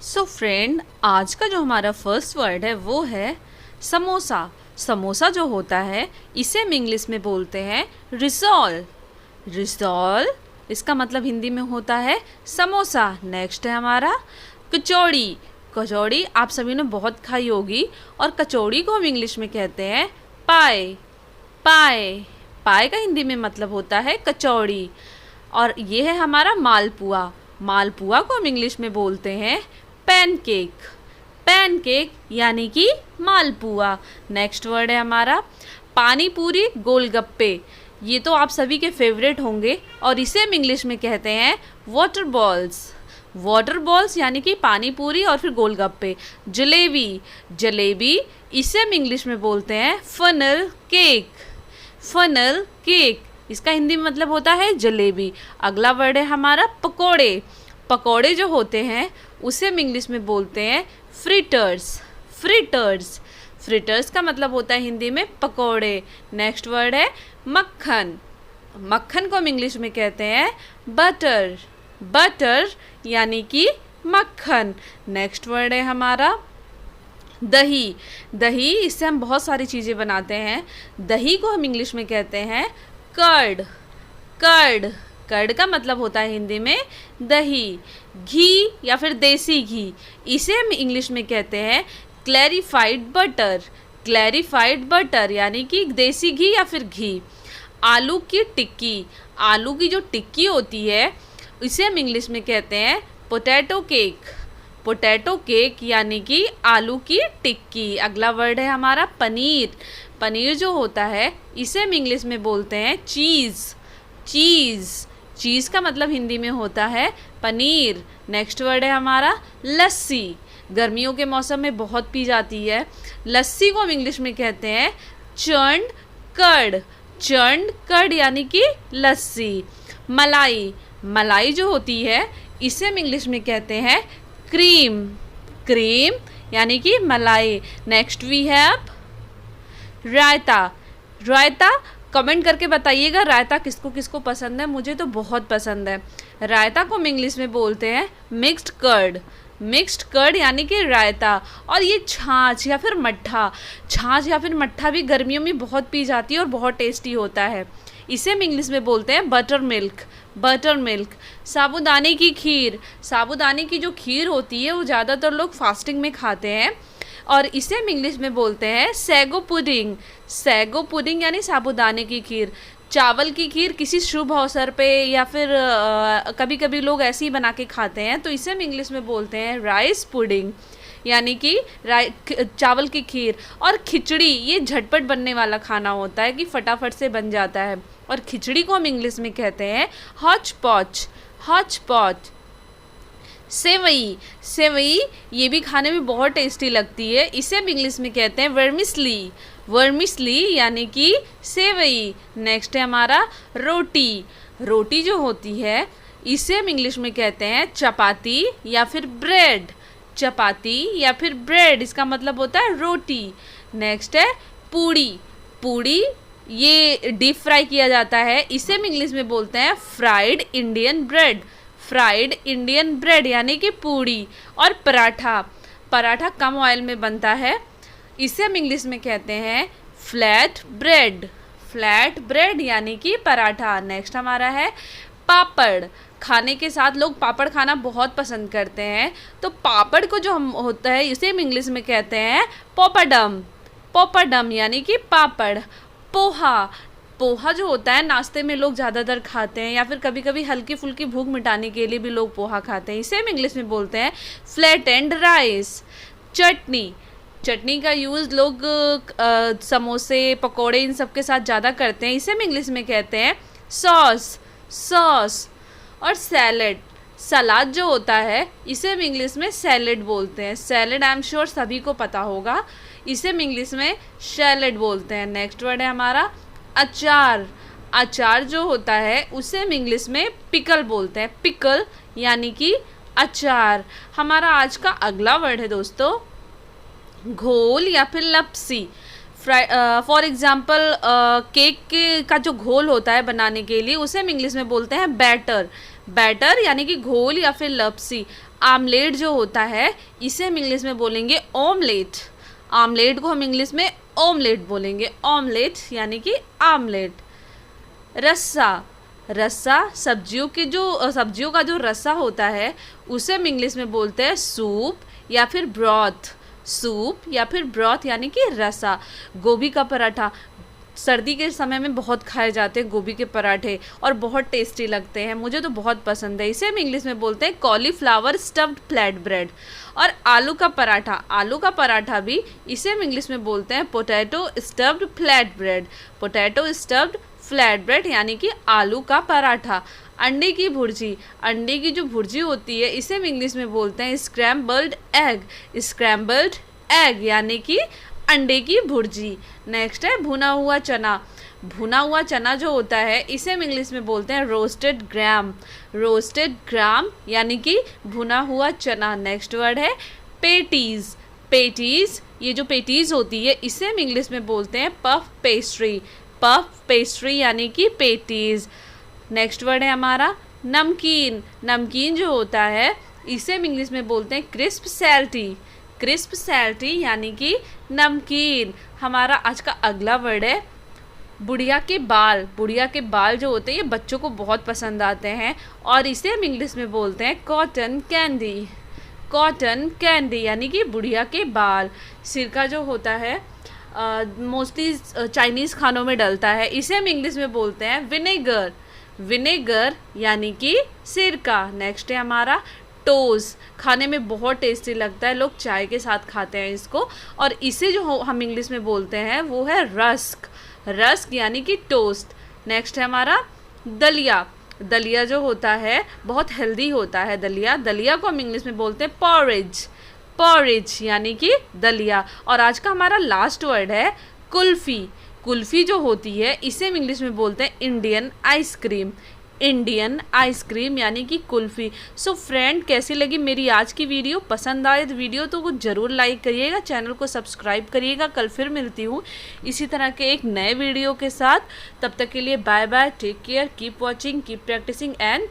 So friend, आज का जो हमारा फर्स्ट वर्ड है वो है समोसा। समोसा जो होता है इसे हम इंग्लिश में बोलते हैं रिसॉल। रिसॉल इसका मतलब हिंदी में होता है समोसा। नेक्स्ट है हमारा कचौड़ी। कचौड़ी आप सभी ने बहुत खाई होगी और कचौड़ी को हम इंग्लिश में कहते हैं पाए। पाए पाए का हिंदी में मतलब होता है कचौड़ी। और ये है हमारा मालपुआ। मालपुआ को हम इंग्लिश में बोलते हैं पैनकेक। पैनकेक यानी कि मालपुआ। नेक्स्ट वर्ड है हमारा पानी पूरी गोलगप्पे। ये तो आप सभी के फेवरेट होंगे और इसे हम इंग्लिश में कहते हैं वाटर बॉल्स। वाटर बॉल्स यानी कि पानी पूरी और फिर गोलगप्पे। जलेबी। जलेबी इसे हम इंग्लिश में बोलते हैं फनल केक। फनल केक इसका हिंदी में मतलब होता है जलेबी। अगला वर्ड है हमारा पकोड़े। पकोड़े जो होते हैं उसे हम इंग्लिश में बोलते हैं फ्रिटर्स। फ्रिटर्स फ्रिटर्स का मतलब होता है हिंदी में पकोड़े। नेक्स्ट वर्ड है मक्खन। मक्खन को हम इंग्लिश में कहते हैं बटर। बटर यानी कि मक्खन। नेक्स्ट वर्ड है हमारा दही। दही इससे हम बहुत सारी चीज़ें बनाते हैं। दही को हम इंग्लिश में कहते हैं कर्ड। कर्ड कर्ड का मतलब होता है हिंदी में दही। घी या फिर देसी घी इसे हम इंग्लिश में कहते हैं क्लैरिफाइड बटर। क्लैरिफाइड बटर यानी कि देसी घी या फिर घी। आलू की टिक्की। आलू की जो टिक्की होती है इसे हम इंग्लिश में कहते हैं पोटैटो केक। पोटैटो केक यानी कि आलू की टिक्की। अगला वर्ड है हमारा पनीर। पनीर जो होता है इसे हम इंग्लिश में बोलते हैं चीज़। चीज़ चीज़ का मतलब हिंदी में होता है पनीर। नेक्स्ट वर्ड है हमारा लस्सी। गर्मियों के मौसम में बहुत पी जाती है। लस्सी को हम इंग्लिश में कहते हैं चर्न्ड कर्ड। चर्न्ड कर्ड यानी कि लस्सी। मलाई। मलाई जो होती है इसे हम इंग्लिश में कहते हैं क्रीम। क्रीम यानी कि मलाई। Next we have raita. Raita comment करके बताइएगा रायता किसको किसको पसंद है। मुझे तो बहुत पसंद है। रायता को हम इंग्लिश में बोलते हैं मिक्स्ड कर्ड। मिक्स्ड कर्ड यानी कि रायता। और ये छाछ या फिर मट्ठा। छाछ या फिर मट्ठा भी गर्मियों में बहुत पी जाती है और बहुत टेस्टी होता है। इसे हम इंग्लिश में बोलते हैं बटर मिल्क। Buttermilk. साबूदाने की खीर। साबूदाने की जो खीर होती है वो ज़्यादातर लोग फास्टिंग में खाते हैं और इसे हम इंग्लिश में बोलते हैं सैगो पुडिंग। सैगो पुडिंग यानी साबूदाने की खीर। चावल की खीर किसी शुभ अवसर पे या फिर कभी कभी लोग ऐसे ही बना के खाते हैं तो इसे हम इंग्लिश में बोलते हैं राइस पुडिंग यानी कि चावल की खीर। और खिचड़ी ये झटपट बनने वाला खाना होता है कि फटाफट से बन जाता है और खिचड़ी को हम इंग्लिश में कहते हैं हॉच पॉच। हॉच पॉच। सेवई। सेवई ये भी खाने में बहुत टेस्टी लगती है। इसे हम इंग्लिश में कहते हैं वर्मिसली। वर्मिसली यानी कि सेवई। नेक्स्ट है हमारा रोटी। रोटी जो होती है इसे हम इंग्लिश में कहते हैं चपाती या फिर ब्रेड। चपाती या फिर ब्रेड इसका मतलब होता है रोटी। नेक्स्ट है पूड़ी। पूड़ी ये डीप फ्राई किया जाता है। इसे हम इंग्लिश में बोलते हैं fried Indian bread. Fried Indian bread यानी कि पूड़ी। और पराठा। पराठा कम ऑयल में बनता है। इसे हम इंग्लिश में कहते हैं फ्लैट ब्रेड। फ्लैट ब्रेड यानी कि पराठा। नेक्स्ट हमारा है पापड़। खाने के साथ लोग पापड़ खाना बहुत पसंद करते हैं तो पापड़ को जो हम होता है इसे हम इंग्लिश में कहते हैं पोपाडम। पोपाडम यानी कि पापड़। पोहा। पोहा जो होता है नाश्ते में लोग ज़्यादातर खाते हैं या फिर कभी कभी हल्की फुल्की भूख मिटाने के लिए भी लोग पोहा खाते हैं। इसे हम इंग्लिश में बोलते हैं फ्लैट एंड राइस। चटनी। चटनी का यूज़ लोग समोसे पकोड़े इन सब के साथ ज़्यादा करते हैं। इसे हम इंग्लिश में कहते हैं सॉस। सॉस। और सैलेड। सलाद जो होता है इसे हम इंग्लिश में सैलेड बोलते हैं। सैलेड आई एम श्योर सभी को पता होगा। इसे हम इंग्लिश में सैलेड बोलते हैं। नेक्स्ट वर्ड है हमारा अचार। अचार जो होता है उसे हम इंग्लिश में पिकल बोलते हैं। पिकल यानी कि अचार। हमारा आज का अगला वर्ड है दोस्तों घोल या फिर लपसी। फॉर एग्जाम्पल केक के का जो घोल होता है बनाने के लिए उसे हम इंग्लिश में बोलते हैं बैटर। बैटर यानी कि घोल या फिर लपसी। आमलेट जो होता है इसे हम इंग्लिश में बोलेंगे ऑमलेट। आमलेट को हम इंग्लिश में ऑमलेट बोलेंगे, ऑमलेट यानी कि आमलेट। रस्सा, रस्सा सब्जियों का जो रस्सा होता है उसे हम इंग्लिश में बोलते हैं सूप या फिर ब्रॉथ। सूप या फिर ब्रॉथ यानी कि रसा। गोभी का पराठा, सर्दी के समय में बहुत खाए जाते हैं गोभी के पराठे और बहुत टेस्टी लगते हैं, मुझे तो बहुत पसंद है। इसे हम इंग्लिश में बोलते हैं कॉलीफ्लावर स्टफ्ड फ्लैट ब्रेड। और आलू का पराठा, आलू का पराठा भी इसे हम इंग्लिश में बोलते हैं potato stuffed flat bread. Potato stuffed flat bread यानी कि आलू का पराठा। अंडे की भुर्जी, अंडे की जो भुर्जी होती है इसे हम इंग्लिश में बोलते हैं स्क्रैम्बल्ड एग। स्क्रैम्बल्ड एग यानी कि अंडे की भुर्जी। नेक्स्ट है भुना हुआ चना। भुना हुआ चना जो होता है इसे हम इंग्लिश में बोलते हैं रोस्टेड ग्राम। रोस्टेड ग्राम यानी कि भुना हुआ चना। नेक्स्ट वर्ड है पेटीज। पेटीज, ये जो पेटीज होती है इसे हम इंग्लिश में बोलते हैं पफ पेस्ट्री। पफ पेस्ट्री यानी कि पेटीज। नेक्स्ट वर्ड है हमारा नमकीन। नमकीन जो होता है इसे हम इंग्लिश में बोलते हैं क्रिस्प सैल्टी। क्रिस्प सैल्टी यानी कि नमकीन। हमारा आज का अगला वर्ड है बुढ़िया के बाल। बुढ़िया के बाल जो होते हैं ये बच्चों को बहुत पसंद आते हैं और इसे हम इंग्लिश में बोलते हैं कॉटन कैंडी। कॉटन कैंडी यानी कि बुढ़िया के बाल। सिरका जो होता है मोस्टली चाइनीज़ खानों में डलता है, इसे हम इंग्लिश में बोलते हैं विनेगर। विनेगर यानी कि सिरका। नेक्स्ट है हमारा टोस्ट। खाने में बहुत टेस्टी लगता है, लोग चाय के साथ खाते हैं इसको। और इसे जो हम इंग्लिश में बोलते हैं वो है रस्क। रस्क यानी कि टोस्ट। नेक्स्ट है हमारा दलिया। दलिया जो होता है बहुत हेल्दी होता है दलिया। दलिया को हम इंग्लिश में बोलते हैं पॉरेज। पॉरेज यानी कि दलिया। और आज का हमारा लास्ट वर्ड है कुल्फ़ी। कुल्फ़ी जो होती है इसे हम इंग्लिश में बोलते हैं इंडियन आइसक्रीम। इंडियन आइसक्रीम यानी कि कुल्फ़ी। सो फ्रेंड, कैसी लगी मेरी आज की वीडियो? पसंद आए तो वीडियो तो ज़रूर लाइक करिएगा, चैनल को सब्सक्राइब करिएगा। कल फिर मिलती हूँ इसी तरह के एक नए वीडियो के साथ। तब तक के लिए bye bye, take care, keep watching, keep practising and